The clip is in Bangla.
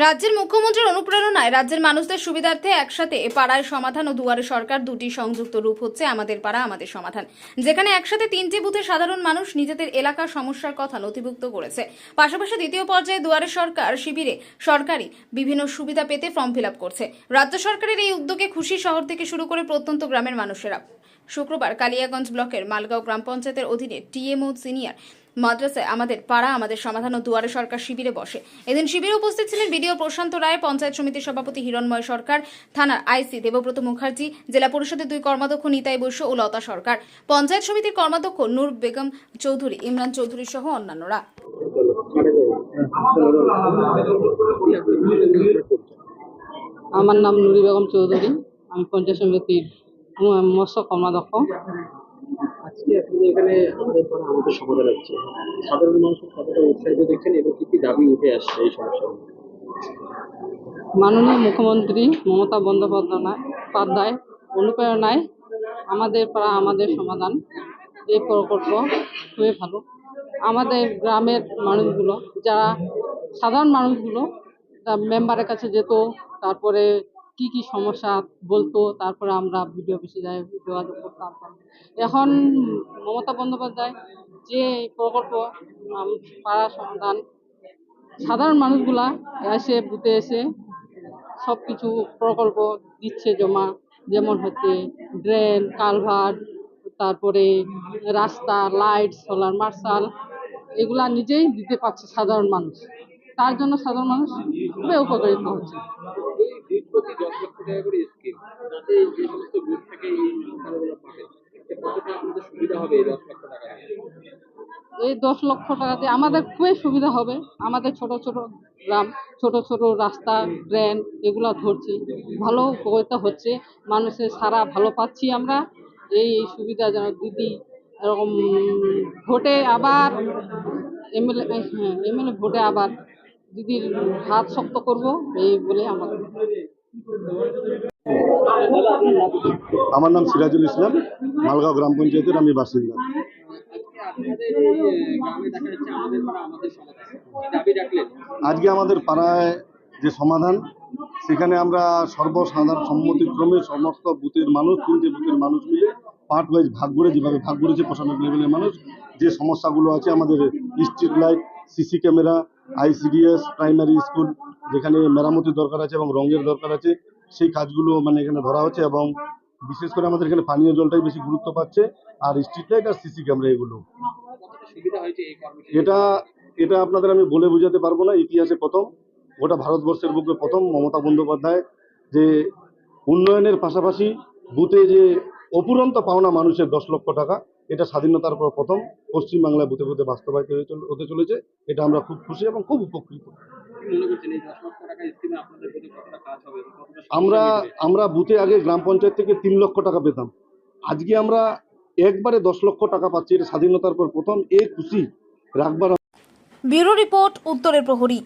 রাজ্যের মুখ্যমন্ত্রীর অনুপ্রেরণায় রাজ্যের মানুষদের সুবিধার্থে একসাথে পাড়ায় সমাধান ও দুয়ারে সরকার দুটি সংযুক্ত রূপ হচ্ছে আমাদের পাড়া আমাদের সমাধান, যেখানে একসাথে 3টি বুথে সাধারণ মানুষ নিজেদের এলাকার সমস্যার কথা নথিভুক্ত করেছে। পাশাপাশি দ্বিতীয় পর্যায়ে দুয়ারে সরকার শিবিরে সরকারি বিভিন্ন সুবিধা পেতে ফর্ম ফিল আপ করছে। রাজ্য সরকারের এই উদ্যোগে খুশি শহর থেকে শুরু করে প্রত্যন্ত গ্রামের মানুষেরা। শুক্রবার কালিয়াগঞ্জ ব্লকের মালগাঁও গ্রাম পঞ্চায়েতের অধীনে টিএমও সিনিয়র মাদ্রাসায় আমাদের পাড়া আমাদের সমাধান ও দুয়ারে সরকার শিবিরে বসে। এদিন শিবিরে উপস্থিত ছিলেন বিডিও প্রশান্ত রায়, পঞ্চায়েত সমিতির সভাপতি হিরণময় সরকার, থানার আইসি দেবব্রত মুখার্জি, জেলা পরিষদের 2 কর্মাধ্যক্ষ নিতাই বৈশ্য ও লতা সরকার, পঞ্চায়েত সমিতির কর্মাধ্যক্ষ নূর বেগম চৌধুরী, ইমরান চৌধুরী সহ অন্যান্যরা। আমার নাম নুরি বেগম চৌধুরী, আমি পঞ্চায়েত সমিতির মৎস্য কর্মাধ্যক্ষ। আজকে আপনি এখানে আমাদের পাড়া আমাদের সমাধান হচ্ছে, সাধারণ মানুষের কতটা উৎসাহিত দেখছেন এবং কি কি দাবি উঠে আসছে এই সমস্যা? মাননীয় মুখ্যমন্ত্রী মমতা বন্দ্যোপাধ্যায় অনুপ্রেরণায় আমাদের পাড়া আমাদের সমাধান এই প্রকল্প খুবই ভালো। আমাদের গ্রামের মানুষগুলো, যারা সাধারণ মানুষগুলো, তার মেম্বারের কাছে যেত, তারপরে কি কি সমস্যা বলতো, তারপরে আমরা বিডিও অফিসে যাই যোগাযোগ করতাম। এখন মমতা বন্দ্যোপাধ্যায় যে প্রকল্প পাড়া সমাধান, সাধারণ মানুষগুলা এসে বুথে এসে সব কিছু প্রকল্প দিচ্ছে জমা, যেমন হচ্ছে ড্রেন, কালভার্ট, তারপরে রাস্তা, লাইট, সোলার মার্শাল, এগুলা নিজেই দিতে পারছে সাধারণ মানুষ। তার জন্য সাধারণ মানুষ খুবই উপকৃত হচ্ছে। এই প্রতি 10 লক্ষ টাকা করে স্কিম, যাতে যে সমস্ত বুথ থেকে এই টাকাগুলো পাবে, এতে কতটা আমাদের সুবিধা হবে এই 10 লক্ষ টাকা? এই 10 লক্ষ টাকাতে আমাদের খুবই সুবিধা হবে। আমাদের ছোট ছোট গ্রাম, ছোট ছোট রাস্তা, ড্রেন, এগুলা ধরছি, ভালো উপকৃত হচ্ছে। মানুষের সারা ভালো পাচ্ছি আমরা। এই সুবিধা যেন দিদি এরকম ভোটে আবার এমএলএ ভোটে আবার দিদির হাত শক্ত করব, এই বলে আমাদের। আমার নাম সিরাজুল ইসলাম, মালগাঁও গ্রাম পঞ্চায়েতের আমি বাসিন্দা। আপনাদের এই গ্রামে দেখা যাচ্ছে আমাদের পাড়া আমাদের সমাধান, কি দাবি রাখলেন? আজকে আমাদের পাড়ায় যে সমাধান, সেখানে আমরা সর্বসাধারণ সম্মতিক্রমে সমস্ত বুথের মানুষ, 3টে বুথের মানুষ মিলে পার্ট ওয়াইজ ভাগ করে, যেভাবে ভাগ করেছে প্রশাসনিক লেভেলের মানুষ, যে সমস্যাগুলো আছে আমাদের street light, CC camera, ICDS, primary school যেখানে মেরামতির দরকার আছে এবং রঙের দরকার আছে, সেই কাজগুলো মানে এখানে ধরা হচ্ছে। এবং বিশেষ করে আমাদের এখানে পানীয় জলটাই বেশি গুরুত্ব পাচ্ছে, আর স্ট্রিট লাইট আর সিসি ক্যামেরা এগুলো। সুবিধা হয়েছে এই কর্মসূচি? এটা আপনাদের আমি বলে বোঝাতে পারবো না। ইতিহাসে প্রথম, গোটা ভারতবর্ষের বুকে প্রথম মমতা বন্দ্যোপাধ্যায় যে উন্নয়নের পাশাপাশি বুথে যে অপুরন্ত পাওনা মানুষের 10 লক্ষ টাকা, এটা স্বাধীনতার পর প্রথম পশ্চিমবাংলায় বুথে বুথে বাস্তবায়িত হতে চলেছে। এটা আমরা খুব খুশি এবং খুব উপকৃত। মনে করছেন এই 10 লক্ষ টাকা স্কিমে আপনাদের প্রতি কতটা কাজ হবে, কতটা আমরা বুথে আগে গ্রাম পঞ্চায়েত থেকে 3 লক্ষ টাকা পেতাম, আজকে আমরা একবারে 10 লক্ষ টাকা পাচ্ছি। এটা স্বাধীনতার পর প্রথম। এই খুশি রাখবার। ব্যুরো রিপোর্ট, উত্তরের প্রহরী।